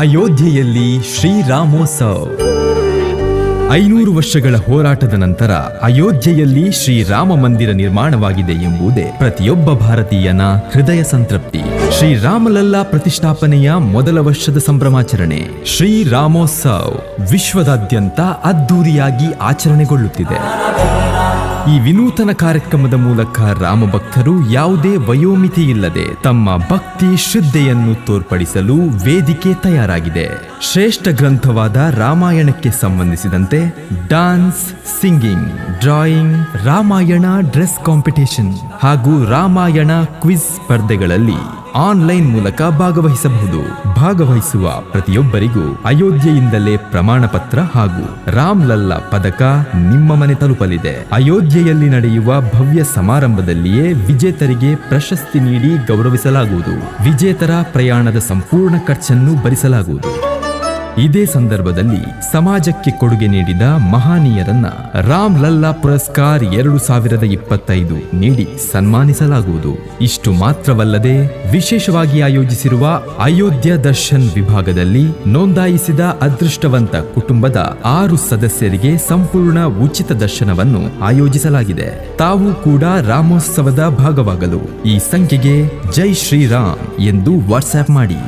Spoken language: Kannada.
ಅಯೋಧ್ಯೆಯಲ್ಲಿ ಶ್ರೀರಾಮೋತ್ಸವ. 500 ವರ್ಷಗಳ ಹೋರಾಟದ ನಂತರ ಅಯೋಧ್ಯೆಯಲ್ಲಿ ಶ್ರೀರಾಮ ಮಂದಿರ ನಿರ್ಮಾಣವಾಗಿದೆ ಎಂಬುದೇ ಪ್ರತಿಯೊಬ್ಬ ಭಾರತೀಯನ ಹೃದಯ ಸಂತೃಪ್ತಿ. ಶ್ರೀರಾಮಲಲ್ಲಾ ಪ್ರತಿಷ್ಠಾಪನೆಯ ಮೊದಲ ವರ್ಷದ ಸಂಭ್ರಮಾಚರಣೆ ಶ್ರೀರಾಮೋತ್ಸವ ವಿಶ್ವದಾದ್ಯಂತ ಅದ್ದೂರಿಯಾಗಿ ಆಚರಣೆಗೊಳ್ಳುತ್ತಿದೆ. ಈ ವಿನೂತನ ಕಾರ್ಯಕ್ರಮದ ಮೂಲಕ ರಾಮ ಭಕ್ತರು ಯಾವುದೇ ವಯೋಮಿತಿ ಇಲ್ಲದೆ ತಮ್ಮ ಭಕ್ತಿ ಶ್ರದ್ಧೆಯನ್ನು ತೋರ್ಪಡಿಸಲು ವೇದಿಕೆ ತಯಾರಾಗಿದೆ. ಶ್ರೇಷ್ಠ ಗ್ರಂಥವಾದ ರಾಮಾಯಣಕ್ಕೆ ಸಂಬಂಧಿಸಿದಂತೆ dance, singing, drawing, Ramayana dress competition ಹಾಗೂ ರಾಮಾಯಣ ಕ್ವಿಜ್ ಸ್ಪರ್ಧೆಗಳಲ್ಲಿ ಆನ್ಲೈನ್ ಮೂಲಕ ಭಾಗವಹಿಸಬಹುದು. ಭಾಗವಹಿಸುವ ಪ್ರತಿಯೊಬ್ಬರಿಗೂ ಅಯೋಧ್ಯೆಯಿಂದಲೇ ಪ್ರಮಾಣ ಪತ್ರ ಹಾಗೂ ರಾಮ್ಲಲ್ಲಾ ಪದಕ ನಿಮ್ಮ ಮನೆ ತಲುಪಲಿದೆ. ಅಯೋಧ್ಯೆಯಲ್ಲಿ ನಡೆಯುವ ಭವ್ಯ ಸಮಾರಂಭದಲ್ಲಿಯೇ ವಿಜೇತರಿಗೆ ಪ್ರಶಸ್ತಿ ನೀಡಿ ಗೌರವಿಸಲಾಗುವುದು. ವಿಜೇತರ ಪ್ರಯಾಣದ ಸಂಪೂರ್ಣ ಖರ್ಚನ್ನು ಭರಿಸಲಾಗುವುದು. ಇದೇ ಸಂದರ್ಭದಲ್ಲಿ ಸಮಾಜಕ್ಕೆ ಕೊಡುಗೆ ನೀಡಿದ ಮಹನೀಯರನ್ನ ರಾಮ್ಲಲ್ಲಾ ಪುರಸ್ಕಾರ್ 2025 ನೀಡಿ ಸನ್ಮಾನಿಸಲಾಗುವುದು. ಇಷ್ಟು ಮಾತ್ರವಲ್ಲದೆ ವಿಶೇಷವಾಗಿ ಆಯೋಜಿಸಿರುವ ಅಯೋಧ್ಯ ದರ್ಶನ್ ವಿಭಾಗದಲ್ಲಿ ನೋಂದಾಯಿಸಿದ ಅದೃಷ್ಟವಂತ ಕುಟುಂಬದ 6 ಸದಸ್ಯರಿಗೆ ಸಂಪೂರ್ಣ ಉಚಿತ ದರ್ಶನವನ್ನು ಆಯೋಜಿಸಲಾಗಿದೆ. ತಾವು ಕೂಡ ರಾಮೋತ್ಸವದ ಭಾಗವಾಗಲು ಈ ಸಂಖ್ಯೆಗೆ ಜೈ ಶ್ರೀರಾಮ್ ಎಂದು ವಾಟ್ಸ್ಆಪ್ ಮಾಡಿ.